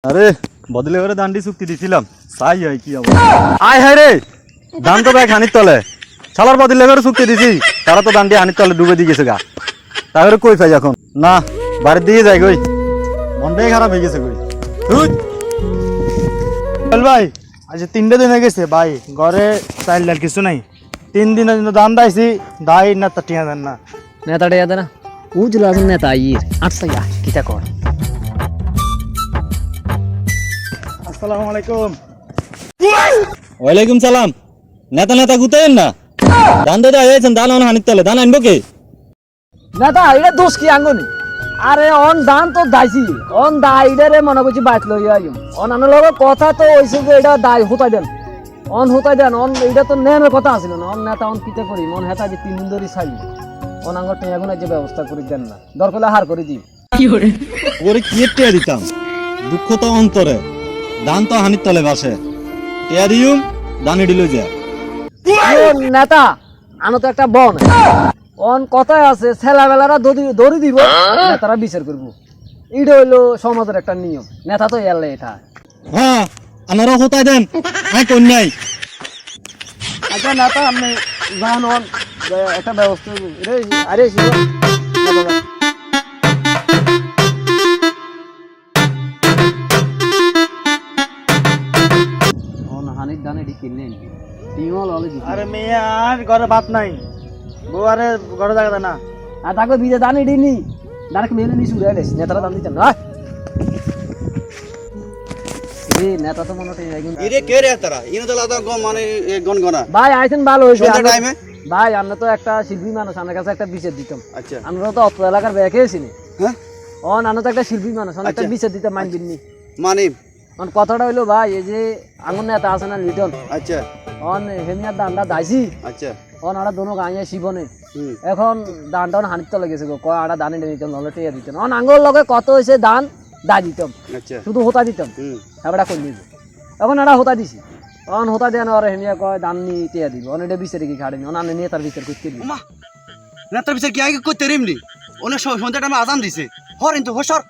আরে বদলে করে দান্ডি চুক্তি দিছিলাম চাই হয় কি আবার আয় হায় রে ধান তো ভাই হানির তলে শালার বদলে করে চুক্তি দিছি তারা তো দান্ডি হানির তলে ডুবে দিয়ে গেছে গা তাহলে কই পাই এখন না বাড়ির দিকে যাই গই মনটাই খারাপ হয়ে গেছে গই ভাই আজ 3 দিন হয়ে গেছে ভাই ঘরে চাইল ডাল কিছু নাই 3 দিনের জন্য দাম দাইছি দাই না তা টিয়া দেন না নেতাটা ইয়াদ না উজলা নেতা আইর আটসা ইয়া কিতা কর আসসালামু আলাইকুম ওয়ালাইকুম সালাম নেতা নেতা গুতেন না ধান দাদা আইছেন ধান হানির তলে ধান আনবো কে নেতা এটা দোষ কি আঙ্গুনি আরে অন দান তো দাইছি অন দাইডারে মনে করছি বাইক লই আইম অন আনার লগে কথা তো হইছে যে এটা দাই হতাই দেন অন এটা তো নেনের কথা আছিল না অন নেতা অন কিতে করি মন হেতা যে 3 দিন ধরে চাই অন আঙ্গুর টিয়া গুনা যে ব্যবস্থা করে দেন না দরকার হার করে দি ওরে কি টিয়া দিতাম দুঃখ তো অন্তরে ধান তো হানির তলে বাসে টিয়া দিউম ধান দিল যা নেতা আনো তো একটা বন অন কথায় আছে ছেলেবেলারা দড়ি দিব নেতারা বিচার করবো এটা হইলো সমাজের একটা নিয়ম নেতা তো এলে এটা হ্যাঁ আমারও হতাই দেন হ্যাঁ কন্যাই আচ্ছা নেতা আপনি যান অন একটা ব্যবস্থা আরে হানির দানে কিনলেন আরে মেয়ে আর ঘরে ভাত নাই বউ আরে ঘরে জায়গা না আর তাকে বিজে দান এডিনি ডাইরেক্ট মেলে নিয়ে উড়ে এলিস নেতারা দান দিতেন না নেতা তো মনে হয় ইরে কে রে তারা ইনো তো লাদা গম মানে গনগনা ভাই আইছেন ভালো হইছে সন্ধ্যা টাইমে ভাই আমরা তো একটা শিল্পী মানুষ আমার কাছে একটা বিচার দিতাম আচ্ছা আমরা তো অত এলাকার ব্যাকে আছিনি হ্যাঁ আমরা তো একটা শিল্পী মানুষ একটা বিচার দিতাম মানবিননি মানে অন কথাটা হইলো ভাই এই যে আঙ্গুর নেতা আছে না লিটন আচ্ছা অন হেমিয়ার দানটা দাইছি আচ্ছা অন আড়া দোনো গাঁয়ে শিবনে এখন দানটা হানির তলে গেছে গো কয় আড়া দানে দিতাম নলে টিয়া দিতাম অন আঙ্গুর লগে কত হয়েছে দান দা দিতাম আচ্ছা শুধু হোতা দিতাম এবারটা করে নিব এখন আড়া হোতা দিছি অন হোতা দেন আর হেমিয়া কয় দান নি টিয়া দিব অন এটা বিচারে কি খাড়েনি অন আনে নিয়ে তার বিচার করতে দিবি নেতার বিচার কি আগে করতে রিমলি অনেক সন্ধ্যা টাইমে আজান দিছে হরেন তো হসর